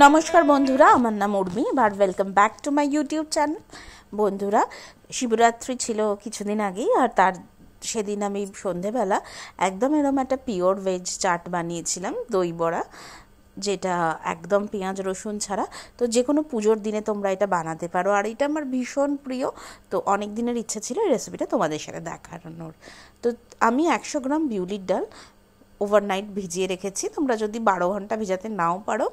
নমস্কার বন্ধুরা, আমার নাম উর্মি আর welcome back to my YouTube channel. বন্ধুরা, শিবরাত্রি ছিল কিছুদিন আগেই, আর তার সেদিন আমি সন্ধেবেলা একদম এরকম একটা পিওর ভেজ চাট বানিয়েছিলাম, দই বড়া, যেটা একদম পেঁয়াজ রসুন ছাড়া। তো যে কোনো পুজোর দিনে তোমরা এটা বানাতে পারো, আর এটা আমার ভীষণ প্রিয়। তো অনেক দিনের ইচ্ছে ছিল এই রেসিপিটা তোমাদের সাথে দেখানোর। তো আমি 100 গ্রাম বিউলির ডাল ওভারনাইট ভিজিয়ে রেখেছি। তোমরা যদি 12 ঘন্টা ভেজাতে নাও পারো,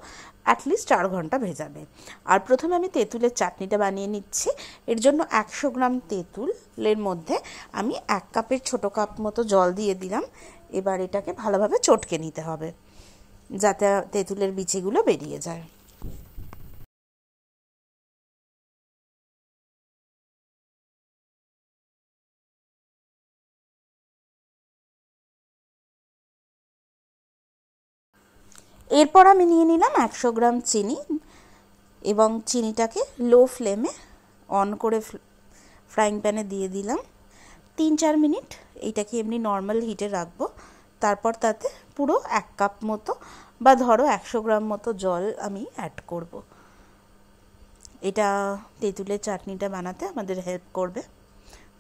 অ্যাটলিস্ট 4 ঘন্টা ভেজাবে। আর প্রথমে আমি তেঁতুলের চাটনিটা বানিয়ে নিচ্ছি। এর জন্য 100 গ্রাম তেঁতুলের মধ্যে আমি 1 কাপের ছোটো কাপ মতো জল দিয়ে দিলাম। এবার এটাকে ভালোভাবে চটকে নিতে হবে, যাতে তেঁতুলের বিচিগুলো বেরিয়ে যায়। এরপর আমি নিয়ে নিলাম 100 গ্রাম চিনি, এবং চিনিটাকে লো ফ্লেমে অন করে ফ্রাইং প্যানে দিয়ে দিলাম। 3-4 মিনিট এইটাকে এমনি নর্মাল হিটে রাখবো। তারপর তাতে পুরো 1 কাপ মতো বা ধরো 100 গ্রাম মতো জল আমি অ্যাড করব। এটা তেঁতুলের চাটনিটা বানাতে আমাদের হেল্প করবে।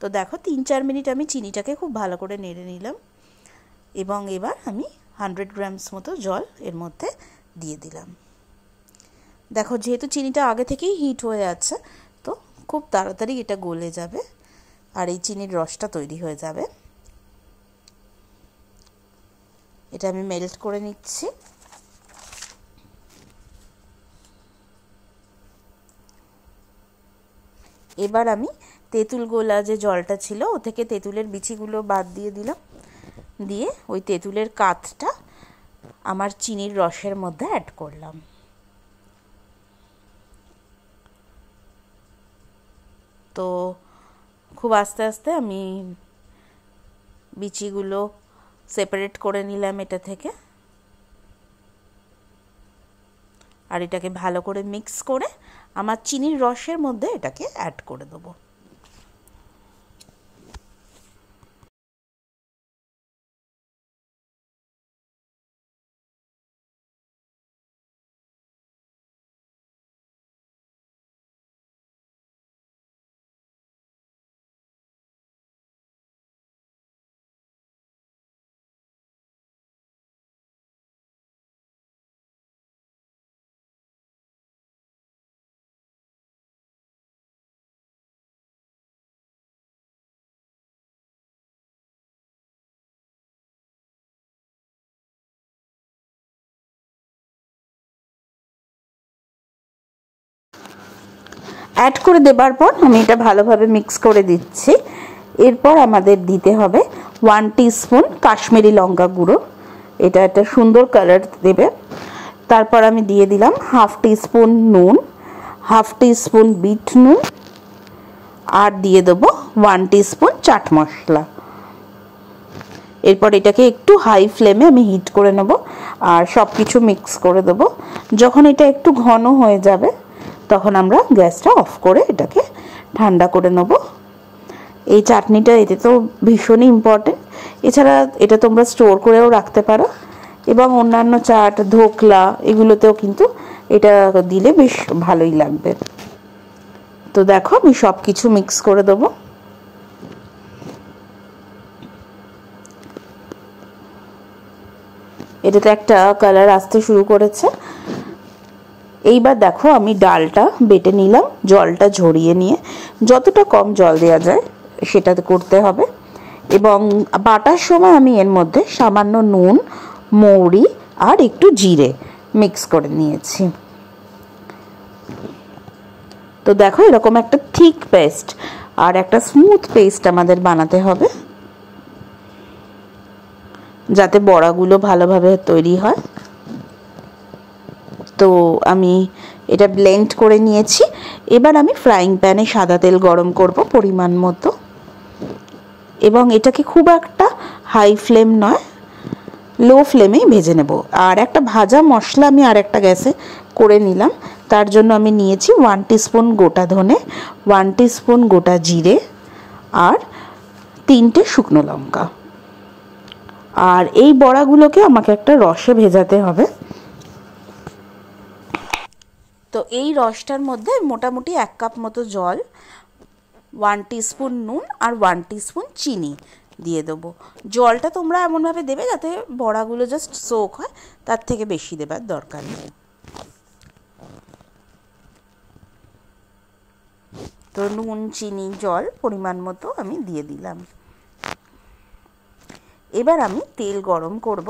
তো দেখো, 3-4 মিনিট আমি চিনিটাকে খুব ভালো করে নেড়ে নিলাম, এবং এবার আমি 100 গ্রামস মতো জল এর মধ্যে দিয়ে দিলাম। দেখো, যেহেতু চিনিটা আগে থেকেই হিট হয়ে আছে, তো খুব তাড়াতাড়ি এটা গলে যাবে আর এই চিনির রসটা তৈরি হয়ে যাবে। এটা আমি মেল্ট করে নিচ্ছি। এবার আমি তেঁতুল গোলা যে জলটা ছিল, ও থেকে তেঁতুলের বিচিগুলো বাদ দিয়ে দিলাম, দিয়ে ওই তেঁতুলের কাঠটা আমার চিনির রসের মধ্যে অ্যাড করলাম। তো খুব আস্তে আস্তে আমি বিচিগুলো সেপারেট করে নিলাম এটা থেকে, আর এটাকে ভালো করে মিক্স করে আমার চিনির রসের মধ্যে এটাকে অ্যাড করে দেবো। অ্যাড করে দেবার পর আমি এটা ভালোভাবে মিক্স করে দিচ্ছি। এরপর আমাদের দিতে হবে 1 টিস্পুন কাশ্মীরি লঙ্কা গুঁড়ো, এটা একটা সুন্দর কালার দেবে। তারপর আমি দিয়ে দিলাম 1/2 টিস্পুন নুন, 1/2 টিস্পুন বিট নুন, আর দিয়ে দেবো 1 টিস্পুন চাট মশলা। এরপর এটাকে একটু হাই ফ্লেমে আমি হিট করে নেব, আর সব কিছু মিক্স করে দেবো। যখন এটা একটু ঘন হয়ে যাবে, তখন আমরা গ্যাসটা অফ করে এটাকে ঠান্ডা করে নেব। এই চাটনিটা এতে তো ভীষণই ইম্পর্টেন্ট। এছাড়া এটা তোমরা স্টোর করেও রাখতে পারো, এবং অন্যান্য চাট, ধোকলা, এগুলোতেও কিন্তু এটা দিলে বেশ ভালোই লাগবে। তো দেখো, আমি সব কিছু মিক্স করে দেবো। এটাতে একটা কালার আসতে শুরু করেছে। এইবার দেখো, আমি ডালটা বেটে নিলাম, জলটা ঝরিয়ে নিয়ে। যতটা কম জল দেওয়া যায় সেটাতে করতে হবে। এবং বাটার সময় আমি এর মধ্যে সামান্য নুন, মৌরি আর একটু জিরে মিক্স করে নিয়েছি। তো দেখো, এরকম একটা থিক পেস্ট আর একটা স্মুথ পেস্ট আমাদের বানাতে হবে, যাতে বড়াগুলো ভালোভাবে তৈরি হয়। তো আমি এটা ব্লেন্ড করে নিয়েছি। এবার আমি ফ্রাইং প্যানে সাদা তেল গরম করব পরিমাণ মতো, এবং এটাকে খুব একটা হাই ফ্লেম নয়, লো ফ্লেমেই ভেজে নেব। আর একটা ভাজা মশলা আমি আর একটা গ্যাসে করে নিলাম। তার জন্য আমি নিয়েছি 1 টিস্পুন গোটা ধনে, 1 টিস্পুন গোটা জিরে, আর 3টে শুকনো লঙ্কা। আর এই বড়াগুলোকে আমাকে একটা রসে ভেজাতে হবে। তো এই রসটার মধ্যে মোটামুটি 1 কাপ মতো জল, 1 টিস্পুন নুন আর 1 টিস্পুন চিনি দিয়ে দেবো। জলটা তোমরা এমনভাবে দেবে যাতে বড়াগুলো জাস্ট সোক হয়, তার থেকে বেশি দেবার দরকার নেই। তো নুন, চিনি, জল পরিমাণ মতো আমি দিয়ে দিলাম। এবার আমি তেল গরম করব,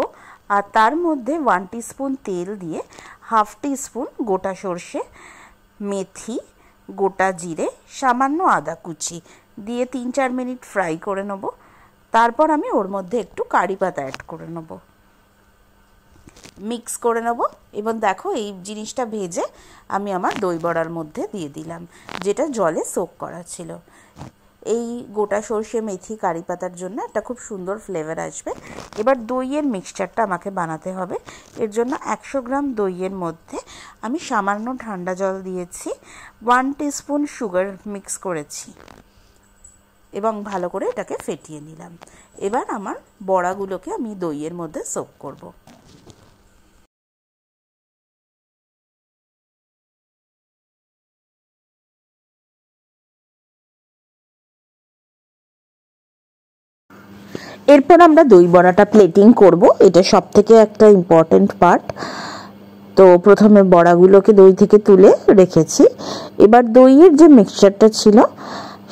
আর তার মধ্যে 1 টিস্পুন তেল দিয়ে 1/2 টিস্পুন গোটা সর্ষে, মেথি, গোটা জিরে, সামান্য আদা কুচি দিয়ে 3-4 মিনিট ফ্রাই করে নেব। তারপর আমি ওর মধ্যে একটু কারি পাতা অ্যাড করে নেব, মিক্স করে নেব। এবং দেখো এই জিনিসটা ভেজে আমি আমার দই বড়ার মধ্যে দিয়ে দিলাম, যেটা জলে সোক করা ছিল। এই গোটা সর্ষে, মেথি, কারি পাতার জন্য একটা খুব সুন্দর ফ্লেভার আসবে। এবার দইয়ের মিক্সচারটা আমাকে বানাতে হবে। এর জন্য 100 গ্রাম দইয়ের মধ্যে আমি সামান্য ঠান্ডা জল দিয়েছি, 1 টিস্পুন সুগার মিক্স করেছি এবং ভালো করে এটাকে ফেটিয়ে নিলাম। এবার আমার বড়াগুলোকে আমি দইয়ের মধ্যে সোক করব। এরপর আমরা দই বড়াটা প্লেটিং করব, এটা সব থেকে একটা ইম্পর্টেন্ট পার্ট। তো প্রথমে বড়াগুলোকে দই থেকে তুলে রেখেছি। এবার দইয়ের যে মিক্সচারটা ছিল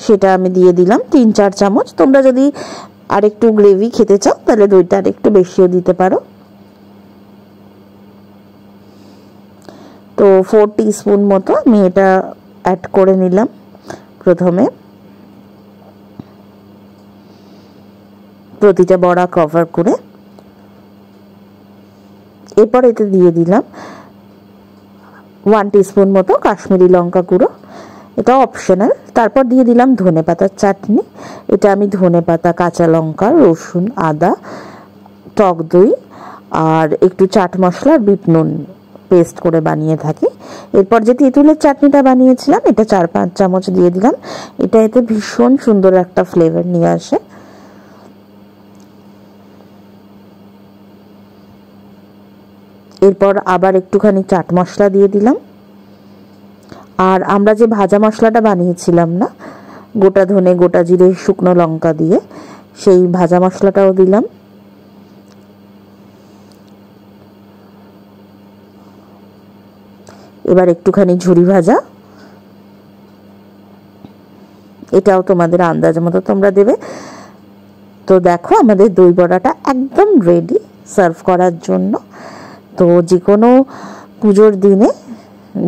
সেটা আমি দিয়ে দিলাম 3-4 চামচ। তোমরা যদি আর একটু গ্রেভি খেতে চাও তাহলে দইটা আর একটু বেশিও দিতে পারো। তো 4 টিস্পুন মতো আমি এটা অ্যাড করে নিলাম প্রথমে, প্রতিটা বড়া কভার করে। এরপর এতে দিয়ে দিলাম 1 টিস্পুন মতো কাশ্মীরি লঙ্কা গুঁড়ো, এটা অপশনাল। তারপর দিয়ে দিলাম ধনেপাতার চাটনি। এটা আমি ধনেপাতা, কাঁচা লঙ্কা, রসুন, আদা, টক দই আর একটু চাট মশলা, বিট নুন পেস্ট করে বানিয়ে থাকি। এরপর যে তেঁতুলের চাটনিটা বানিয়েছিলাম এটা 4-5 চামচ দিয়ে দিলাম। এটা এতে ভীষণ সুন্দর একটা ফ্লেভার নিয়ে আসে। এরপর আবার একটুখানি চাট মশলা দিয়ে দিলাম। আর আমরা যে ভাজা মশলাটা বানিয়েছিলাম না, গোটা ধনে, গোটা জিরে, শুকনো লঙ্কা দিয়ে, সেই ভাজা মশলাটাও দিলাম। এবার একটুখানি ঝুরি ভাজা, এটাও তোমাদের আন্দাজ মতো তোমরা দেবে। তো দেখো আমাদের দই বড়াটা একদম রেডি সার্ভ করার জন্য। তো যে কোনো পুজোর দিনে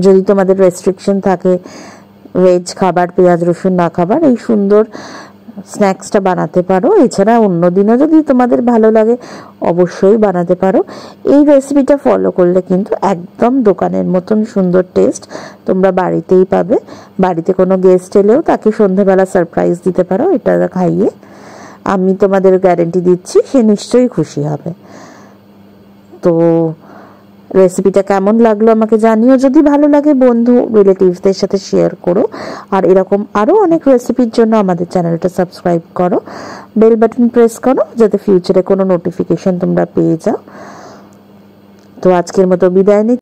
যদি তোমাদের রেস্ট্রিকশন থাকে, ভেজ খাবার, পেঁয়াজ রসুন না খাবার, এই সুন্দর স্ন্যাক্সটা বানাতে পারো। এছাড়া অন্য দিনও যদি তোমাদের ভালো লাগে অবশ্যই বানাতে পারো। এই রেসিপিটা ফলো করলে কিন্তু একদম দোকানের মতন সুন্দর টেস্ট তোমরা বাড়িতেই পাবে। বাড়িতে কোনো গেস্ট এলেও তাকে সন্ধ্যেবেলা সারপ্রাইজ দিতে পারো এটা খাইয়ে। আমি তোমাদের গ্যারেন্টি দিচ্ছি সে নিশ্চয়ই খুশি হবে। তো রেসিপিটা কেমন লাগলো আমাকে জানিও। যদি ভালো লাগে বন্ধু রিলেটিভসদের সাথে শেয়ার করো। আর এরকম আরও অনেক রেসিপির জন্য আমাদের চ্যানেলটা সাবস্ক্রাইব করো, বেল বাটন প্রেস করো যাতে ফিউচারে কোনো নোটিফিকেশন তোমরা পেয়ে যাও। তো আজকের মতো বিদায় নিচ্ছি।